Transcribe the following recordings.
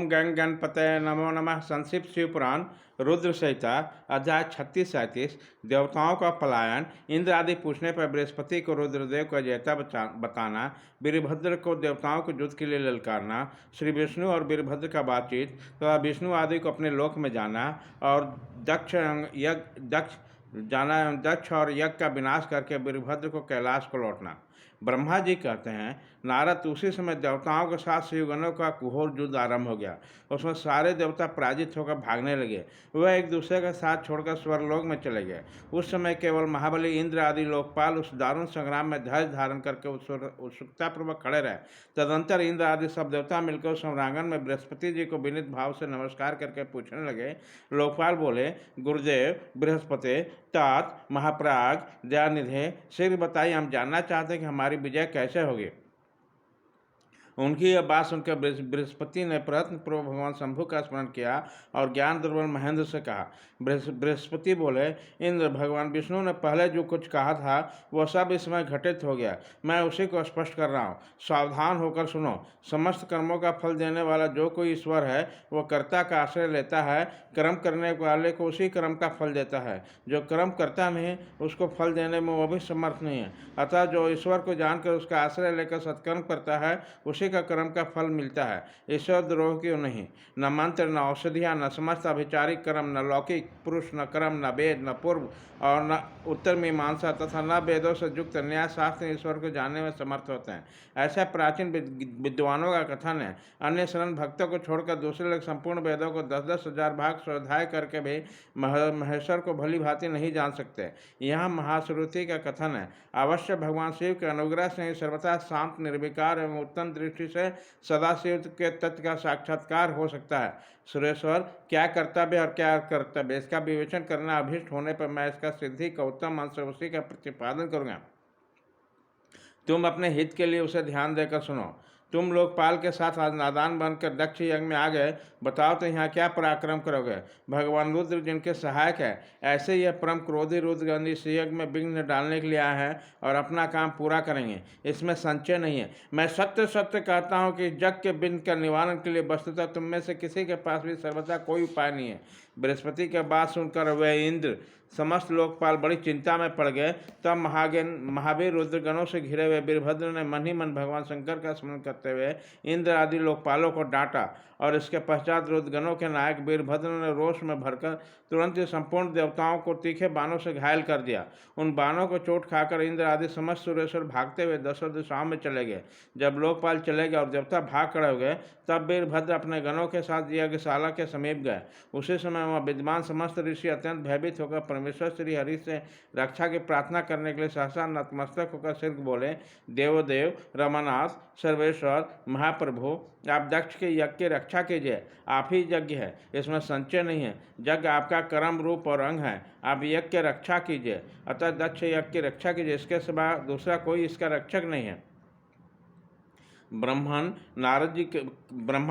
ओम गंग गणपतये नमो नमः। संक्षिप्त शिव पुराण रुद्र संहिता अध्याय 36-37। देवताओं का पलायन। इंद्र आदि पूछने पर बृहस्पति को रुद्रदेव का जैता बताना। वीरभद्र को देवताओं को युद्ध के लिए ललकारना। श्री विष्णु और वीरभद्र का बातचीत तथा विष्णु आदि को अपने लोक में जाना और दक्ष और यज्ञ का विनाश करके वीरभद्र को कैलाश को लौटना। ब्रह्मा जी कहते हैं, नारद उसी समय देवताओं के साथ शिवगणों का घोर युद्ध आरंभ हो गया। उसमें सारे देवता पराजित होकर भागने लगे। वह एक दूसरे का साथ छोड़कर स्वर्गलोक में चले गए। उस समय केवल महाबली इंद्र आदि लोकपाल उस दारुण संग्राम में धैर्य धारण करके उत्सुकतापूर्वक खड़े रहे। तदंतर इंद्र आदि सब देवता मिलकर उस सम्रांगण में बृहस्पति जी को विनीत भाव से नमस्कार करके पूछने लगे। लोकपाल बोले, गुरुदेव बृहस्पति, तात, महाप्राग, दयानिधे, शीघ्र बताइए, हम जानना चाहते हैं कि हमारी विजय कैसे होगी। उनकी यह बात सुनकर बृहस्पति ने प्रयत्नपूर्वक भगवान शंभु का स्मरण किया और ज्ञान दुर्बल महेंद्र से कहा। बृहस्पति बोले, इंद्र, भगवान विष्णु ने पहले जो कुछ कहा था वह सब इस समय घटित हो गया। मैं उसी को स्पष्ट कर रहा हूँ। सावधान होकर सुनो। समस्त कर्मों का फल देने वाला जो कोई ईश्वर है वह कर्ता का आश्रय लेता है। कर्म करने वाले को उसी कर्म का फल देता है। जो कर्म करता नहीं उसको फल देने में वह भी समर्थ नहीं है। अतः जो ईश्वर को जानकर उसका आश्रय लेकर सत्कर्म करता है उसी का कर्म का फल मिलता है। ईश्वर द्रोह क्यों नहीं। न मंत्र, न औषधियाँ, न समस्त अभिचारिक कर्म, न लौकिक पुरुष, न कर्म, न वेद, न पूर्व और न उत्तर मीमांसा तथा न वेदों से युक्त न्याय शास्त्र ईश्वर को जानने में समर्थ होते हैं। ऐसा प्राचीन विद्वानों का कथन है। अन्य शरण भक्तों को छोड़कर दूसरे लोग संपूर्ण वेदों को 10-10 हजार भाग स्वाध्याय करके भी महेश्वर को भली भांति नहीं जान सकते। यहाँ महाश्रुति का कथन है। अवश्य भगवान शिव के अनुग्रह से ही सर्वथा शांत, निर्विकार एवं उत्तम दृष्टि से सदाशिव के तत्व का साक्षात्कार हो सकता है। सुरेश्वर, क्या कर्तव्य और क्या कर्तव्य, इसका विवेचन करना अभिष्ट होने पर मैं इसका सिद्धि का उत्तम अंश उसी का प्रतिपादन करूँगा। तुम अपने हित के लिए उसे ध्यान देकर सुनो। तुम लोकपाल के साथ आज नादान बनकर दक्ष यज्ञ में आ गए। बताओ तो यहाँ क्या पराक्रम करोगे। भगवान रुद्र जिनके सहायक है, ऐसे यह परम क्रोधी रुद्रगंध इस यज्ञ में विघ्न डालने के लिए आए हैं और अपना काम पूरा करेंगे। इसमें संशय नहीं है। मैं सत्य सत्य कहता हूँ कि यज्ञ के विघ्न का निवारण के लिए वस्तुतः तुम में से किसी के पास भी सर्वथा कोई उपाय नहीं है। बृहस्पति की बात सुनकर वे इंद्र समस्त लोकपाल बड़ी चिंता में पड़ गए। तब महावीर रुद्रगणों से घिरे हुए वीरभद्र ने मन ही मन भगवान शंकर का स्मरण करते हुए इंद्र आदि लोकपालों को डांटा और इसके पश्चात रुद्रगणों के नायक वीरभद्र ने रोष में भरकर तुरंत ही संपूर्ण देवताओं को तीखे बाणों से घायल कर दिया। उन बाणों को चोट खाकर इंद्र आदि समस्त सुरेश्वर भागते हुए 10 दिशाओं में चले गए। जब लोकपाल चले गए और देवता भाग खड़े हो गए तब वीरभद्र अपने गणों के साथ यज्ञशाला के समीप गए। उसी समय वहाँ विद्वान समस्त ऋषि अत्यंत भयभीत होकर परमेश्वर श्री हरि से रक्षा की प्रार्थना करने के लिए सहसा नतमस्तक होकर शीघ्र बोले, देवदेव, रमानाथ, सर्वेश्वर, महाप्रभु, आप दक्ष के यज्ञ की रक्षा कीजिए। आप ही यज्ञ है, इसमें संशय नहीं है। यज्ञ आपका कर्म रूप और अंग है। आप यज्ञ की रक्षा कीजिए। अतः दक्ष यज्ञ की रक्षा कीजिए, इसके सिवा दूसरा कोई इसका रक्षक नहीं है। ब्रह्मा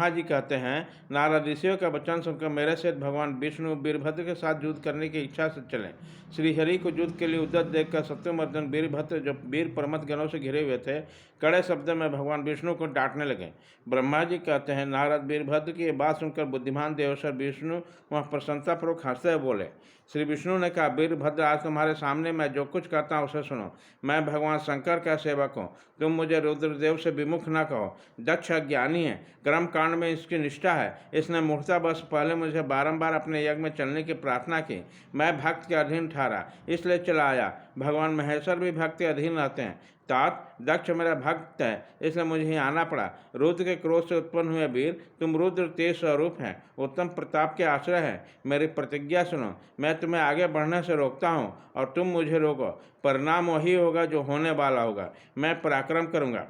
जी कहते हैं, नारद ऋषियों का वचन सुनकर मेरे सहित भगवान विष्णु वीरभद्र के साथ युद्ध करने की इच्छा से चले। श्रीहरि को युद्ध के लिए उद्यत देखकर शत्रुमर्दन वीरभद्र जो वीर परमत गणों से घिरे हुए थे कड़े शब्द में भगवान विष्णु को डांटने लगे। ब्रह्मा जी कहते हैं, नारद वीरभद्र की बात सुनकर बुद्धिमान देवेश्वर विष्णु वह प्रसन्नतापूर्वक हंसते हुए बोले। श्री विष्णु ने कहा, वीरभद्र, आज तुम्हारे सामने मैं जो कुछ कहता हूँ उसे सुनो। मैं भगवान शंकर का सेवक हूँ। तुम मुझे रुद्रदेव से विमुख न कहो। दक्ष अज्ञानी है, कर्म कांड में इसकी निष्ठा है। इसने मूर्छावश पहले मुझे बारंबार अपने यज्ञ में चलने की प्रार्थना की। मैं भक्त के अधीन ठहरा, इसलिए चला आया। भगवान महेश्वर भी भक्त के अधीन रहते हैं। तात, दक्ष मेरा भक्त है, इसलिए मुझे ही आना पड़ा। रुद्र के क्रोध से उत्पन्न हुए वीर, तुम रुद्र तेज स्वरूप हैं, उत्तम प्रताप के आश्रय हैं। मेरी प्रतिज्ञा सुनो। मैं तुम्हें आगे बढ़ने से रोकता हूँ और तुम मुझे रोको। परिणाम वही होगा जो होने वाला होगा। मैं पराक्रम करूँगा।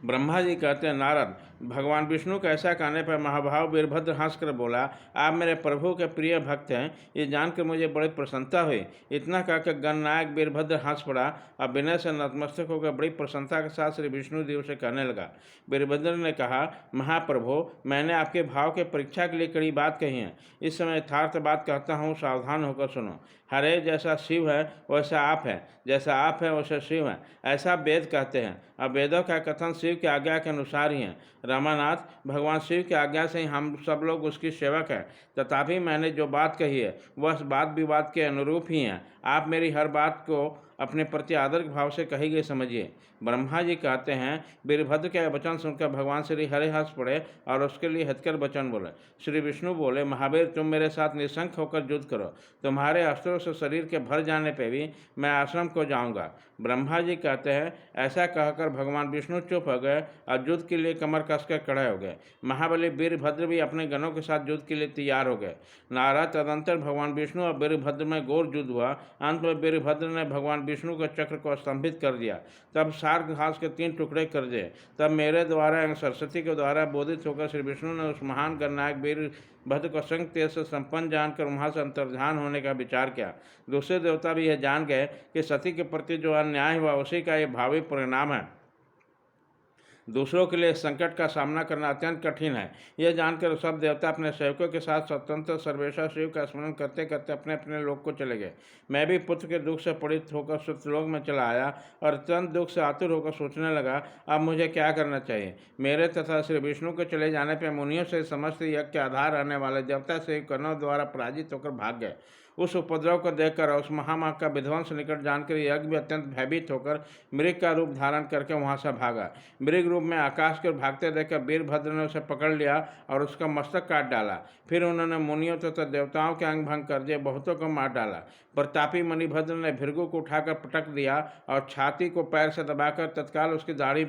ब्रह्मा जी कहते हैं, नारद, भगवान विष्णु का ऐसा कहने पर महाभाव वीरभद्र हंसकर बोला, आप मेरे प्रभु के प्रिय भक्त हैं, ये जानकर मुझे बड़ी प्रसन्नता हुई। इतना कहकर गणनायक वीरभद्र हंस पड़ा और विनय से नतमस्तक होकर बड़ी प्रसन्नता के साथ श्री विष्णु देव से कहने लगा। वीरभद्र ने कहा, महाप्रभु, मैंने आपके भाव के परीक्षा के लिए कड़ी बात कही है। इस समय यथार्थ बात कहता हूँ, सावधान होकर सुनो। हरे जैसा शिव है वैसा आप है, जैसा आप है वैसा शिव है, ऐसा वेद कहते हैं। अब वेदों का कथन शिव की आज्ञा के अनुसार ही है। रामानाथ, भगवान शिव की आज्ञा से ही हम सब लोग उसकी सेवक हैं, तथापि मैंने जो बात कही है वह वाद विवाद के अनुरूप ही है। आप मेरी हर बात को अपने प्रति आदर भाव से कही गई समझिए। ब्रह्मा जी कहते हैं, वीरभद्र के वचन सुनकर भगवान श्री हरि हंस पड़े और उसके लिए हितकर वचन बोले। श्री विष्णु बोले, महावीर, तुम मेरे साथ निशंक होकर युद्ध करो। तुम्हारे अस्त्रों से शरीर के भर जाने पर भी मैं आश्रम को जाऊंगा। ब्रह्मा जी कहते हैं, ऐसा कहकर भगवान विष्णु चुप हो गए और युद्ध के लिए कमर कसकर खड़े हो गए। महाबली वीरभद्र भी अपने गणों के साथ युद्ध के लिए तैयार हो गए। नारद तदंतर भगवान विष्णु और वीरभद्र में घोर युद्ध हुआ। अंत में वीरभद्र ने भगवान विष्णु के चक्र को स्तंभित कर दिया। तब सार्क घास के 3 टुकड़े कर दिए। तब मेरे द्वारा एवं सरस्वती के द्वारा बोधित होकर श्री विष्णु ने उस महान गणनायक वीरभद्र को संग तेज से संपन्न जानकर वहां से अंतर्धान होने का विचार किया। दूसरे देवता भी यह जान गए कि सती के प्रति जो अन्याय हुआ उसी का ये भावी परिणाम है। दूसरों के लिए संकट का सामना करना अत्यंत कठिन है। यह जानकर सब देवता अपने सेवकों के साथ स्वतंत्र सर्वेश्वर शिव का स्मरण करते करते अपने अपने लोक को चले गए। मैं भी पुत्र के दुख से पीड़ित होकर सत्यलोक में चला आया और अत्यंत दुख से आतुर होकर सोचने लगा, अब मुझे क्या करना चाहिए। मेरे तथा श्री विष्णु के चले जाने पर मुनियों से समस्त यज्ञ के आधार रहने वाले देवता से कर्णों द्वारा पराजित होकर भाग गए। उस उपद्रव को देखकर उस महामाग का विध्वंस निकट जानकर यज्ञ भी अत्यंत भयभीत होकर मृग का रूप धारण करके वहां से भागा। मृग रूप में आकाश की ओर भागते देखकर वीरभद्र ने उसे पकड़ लिया और उसका मस्तक काट डाला। फिर उन्होंने मुनियों तथा देवताओं के अंग भंग कर दिए, बहुतों को मार डाला। प्रतापी मणिभद्र ने भृगु को उठाकर पटक दिया और छाती को पैर से दबाकर तत्काल उसकी दाढ़ी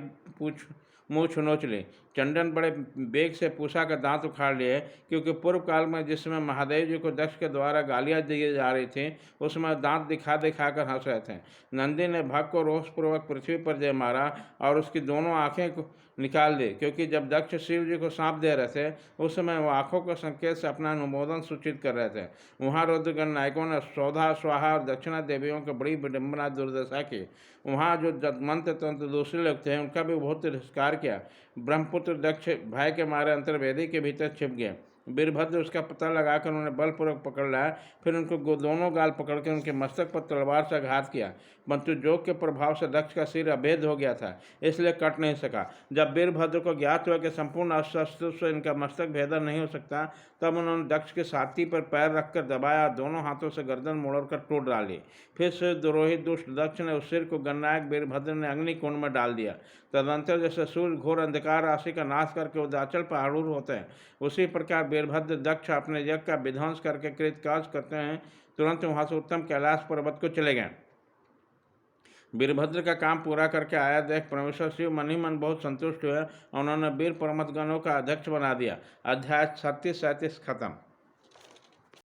मुँह नोच ली। चंडन बड़े बेग से पूषा का दांत उखाड़ लिए, क्योंकि पूर्व काल में जिस समय महादेव जी को दक्ष के द्वारा गालियाँ दी जा रही थी उस समय दांत दिखा दिखाकर हंस रहे थे। नंदी ने भग को रोषपूर्वक पृथ्वी पर दे मारा और उसकी दोनों आंखें को निकाल दी, क्योंकि जब दक्ष शिव जी को सांप दे रहे थे उस समय वो आंखों के संकेत से अपना अनुमोदन सूचित कर रहे थे। वहाँ रुद्रगण नायकों ने सौधा स्वाहा और दक्षिणा देवियों की बड़ी विडम्बना दुर्दशा की। वहाँ जो मंत्र तंत्र दूसरे लोग थे उनका भी बहुत तिरस्कार किया। ब्रह्मपुत्र दक्ष भय के मारे अंतर्वेदी के भीतर छिप गए। वीरभद्र उसका पता लगाकर उन्होंने बलपूर्वक पकड़ लाया। फिर उनको दोनों गाल पकड़कर उनके मस्तक पर तलवार से आघात किया, परंतु जोग के प्रभाव से दक्ष का सिर अभेद हो गया था, इसलिए कट नहीं सका। जब वीरभद्र को ज्ञात हुआ कि संपूर्ण अस्त्र से इनका मस्तक भेदन नहीं हो सकता, तब उन्होंने दक्ष के छाती पर पैर रखकर दबाया और दोनों हाथों से गर्दन मोड़कर तोड़ डाली। फिर से द्रोही दुष्ट दक्ष ने उस सिर को गणनायक वीरभद्र ने अग्निकुंड में डाल दिया। तदंतर जैसे सूर्य घोर अंधकार राशि का नाश करके उदाचल पर आरूढ़ होते हैं, उसी प्रकार वीरभद्र दक्ष अपने यज्ञ का विध्वंस करके कृतकार्य करते हैं। तुरंत वहां से उत्तम कैलाश पर्वत को चले गए। वीरभद्र का काम पूरा करके आया देख परमेश्वर शिव मन ही मन बहुत संतुष्ट हुए। उन्होंने वीर परमत गणों का अध्यक्ष बना दिया। अध्याय 36-37 खत्म।